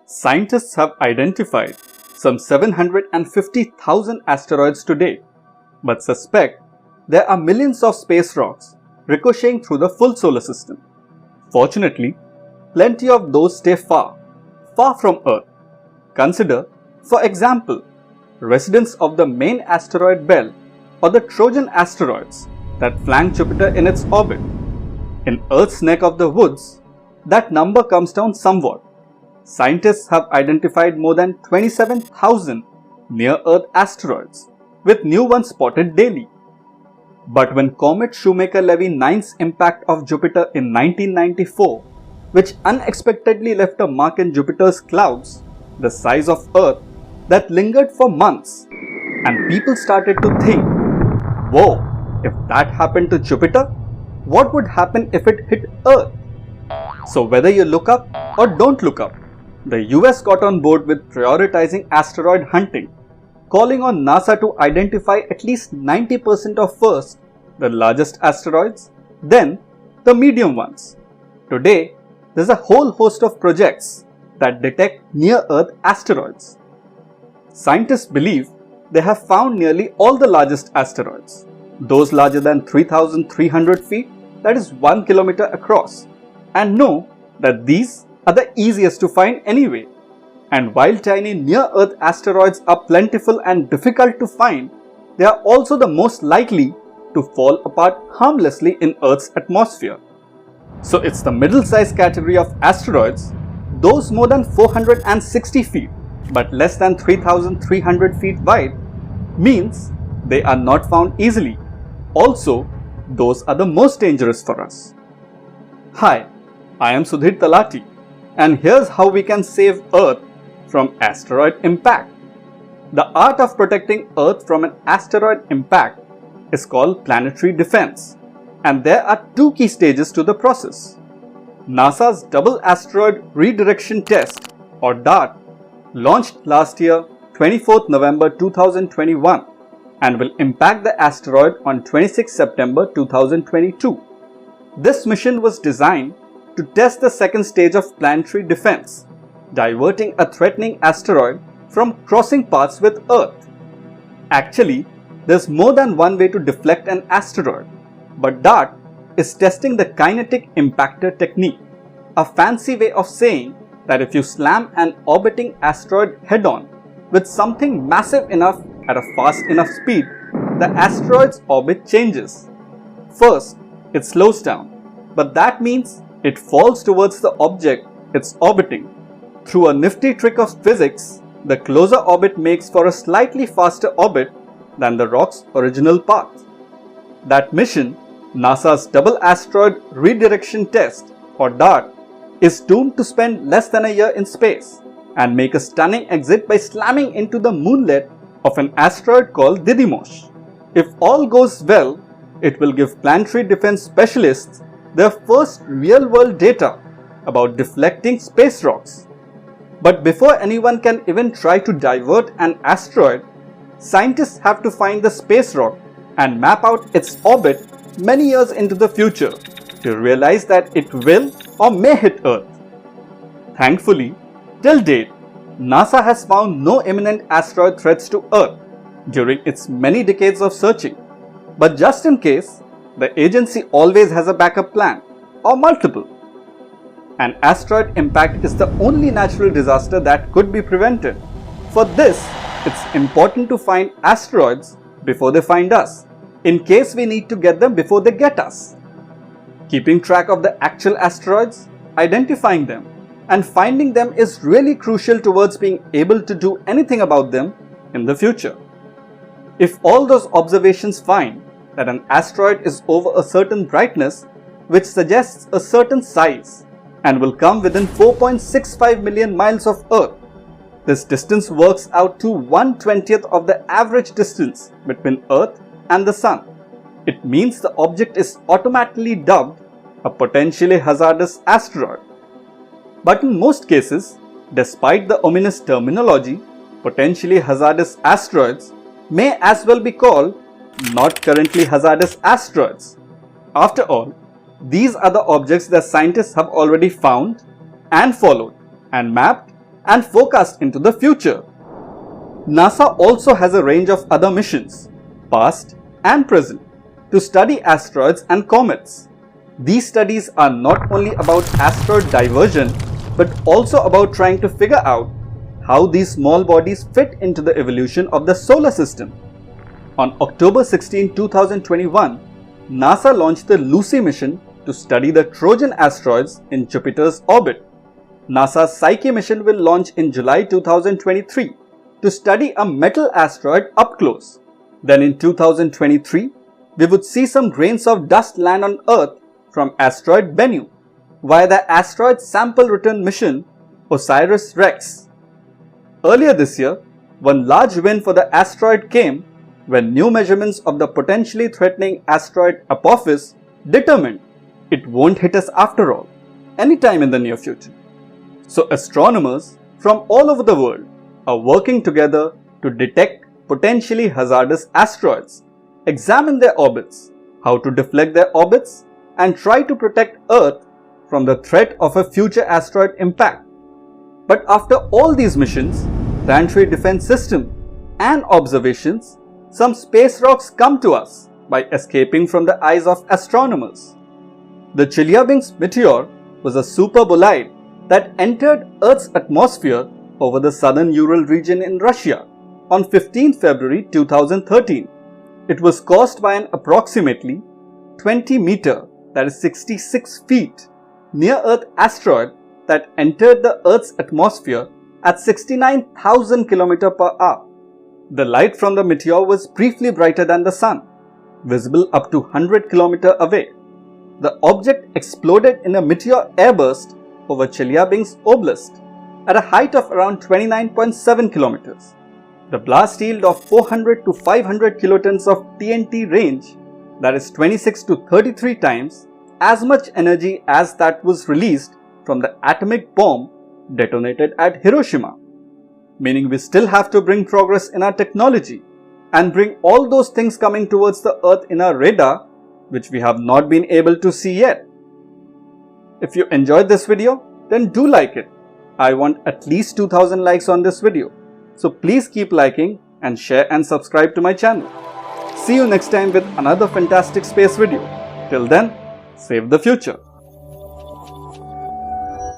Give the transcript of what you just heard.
Scientists have identified some 750,000 asteroids to date, but suspect there are millions of space rocks ricocheting through the full solar system. Fortunately, plenty of those stay far from Earth. Consider, for example, residents of the main asteroid belt or the Trojan asteroids that flank Jupiter in its orbit. In Earth's neck of the woods, that number comes down somewhat. Scientists have identified more than 27,000 near-Earth asteroids, with new ones spotted daily. But when Comet Shoemaker-Levy 9's impact of Jupiter in 1994, which unexpectedly left a mark in Jupiter's clouds, the size of Earth, that lingered for months, and people started to think, whoa, if that happened to Jupiter, what would happen if it hit Earth? So whether you look up or don't look up, the US got on board with prioritizing asteroid hunting, calling on NASA to identify at least 90% of first the largest asteroids, then the medium ones. Today, there's a whole host of projects that detect near-Earth asteroids. Scientists believe they have found nearly all the largest asteroids, those larger than 3,300 feet, that is 1 kilometer across, and know that these are the easiest to find anyway. And while tiny near-Earth asteroids are plentiful and difficult to find, they are also the most likely to fall apart harmlessly in Earth's atmosphere. So it's the middle-sized category of asteroids, those more than 460 feet but less than 3,300 feet wide, means they are not found easily. Also, those are the most dangerous for us. Hi, I am Sudhir Talati, and here's how we can save Earth from asteroid impact. The art of protecting Earth from an asteroid impact is called planetary defense, and there are two key stages to the process. NASA's Double Asteroid Redirection Test, or DART, launched last year, 24th November 2021, and will impact the asteroid on 26 September 2022. This mission was designed to test the second stage of planetary defense, diverting a threatening asteroid from crossing paths with Earth. Actually, there's more than one way to deflect an asteroid, but DART is testing the kinetic impactor technique, a fancy way of saying that if you slam an orbiting asteroid head-on with something massive enough at a fast enough speed, the asteroid's orbit changes. First, it slows down, but that means it falls towards the object it's orbiting. Through a nifty trick of physics, the closer orbit makes for a slightly faster orbit than the rock's original path. That mission, NASA's Double Asteroid Redirection Test, or DART, is doomed to spend less than a year in space and make a stunning exit by slamming into the moonlet of an asteroid called Didymos. If all goes well, it will give planetary defense specialists their first real-world data about deflecting space rocks. But before anyone can even try to divert an asteroid, scientists have to find the space rock and map out its orbit many years into the future to realize that it will or may hit Earth. Thankfully, till date, NASA has found no imminent asteroid threats to Earth during its many decades of searching. But just in case, the agency always has a backup plan, or multiple. An asteroid impact is the only natural disaster that could be prevented. For this, it's important to find asteroids before they find us, in case we need to get them before they get us. Keeping track of the actual asteroids, identifying them, and finding them is really crucial towards being able to do anything about them in the future. If all those observations find that an asteroid is over a certain brightness, which suggests a certain size, and will come within 4.65 million miles of Earth, this distance works out to 1/20th of the average distance between Earth and the Sun. It means the object is automatically dubbed a potentially hazardous asteroid. But in most cases, despite the ominous terminology, potentially hazardous asteroids may as well be called not currently hazardous asteroids. After all, these are the objects that scientists have already found and followed and mapped and forecast into the future. NASA also has a range of other missions, past and present, to study asteroids and comets. These studies are not only about asteroid diversion, but also about trying to figure out how these small bodies fit into the evolution of the solar system. On October 16, 2021, NASA launched the Lucy mission to study the Trojan asteroids in Jupiter's orbit. NASA's Psyche mission will launch in July 2023 to study a metal asteroid up close. Then in 2023, we would see some grains of dust land on Earth from asteroid Bennu via the asteroid sample return mission OSIRIS-REx. Earlier this year, one large win for the asteroid came when new measurements of the potentially threatening asteroid Apophis determined it won't hit us after all, anytime in the near future. So astronomers from all over the world are working together to detect potentially hazardous asteroids, examine their orbits, how to deflect their orbits, and try to protect Earth from the threat of a future asteroid impact. But after all these missions, planetary defense system, and observations, some space rocks come to us by escaping from the eyes of astronomers. The Chelyabinsk meteor was a superbolide that entered Earth's atmosphere over the southern Ural region in Russia on 15 February 2013. It was caused by an approximately 20 meter, that is 66 feet, near-Earth asteroid that entered the Earth's atmosphere at 69,000 km per hour. The light from the meteor was briefly brighter than the Sun, visible up to 100 km away. The object exploded in a meteor airburst over Chelyabinsk Oblast at a height of around 29.7 km. The blast yield of 400 to 500 kilotons of TNT range, that is 26 to 33 times as much energy as that was released from the atomic bomb detonated at Hiroshima. Meaning we still have to bring progress in our technology and bring all those things coming towards the Earth in our radar which we have not been able to see yet. If you enjoyed this video, then do like it. I want at least 2000 likes on this video. So please keep liking and share and subscribe to my channel. See you next time with another fantastic space video. Till then, save the future.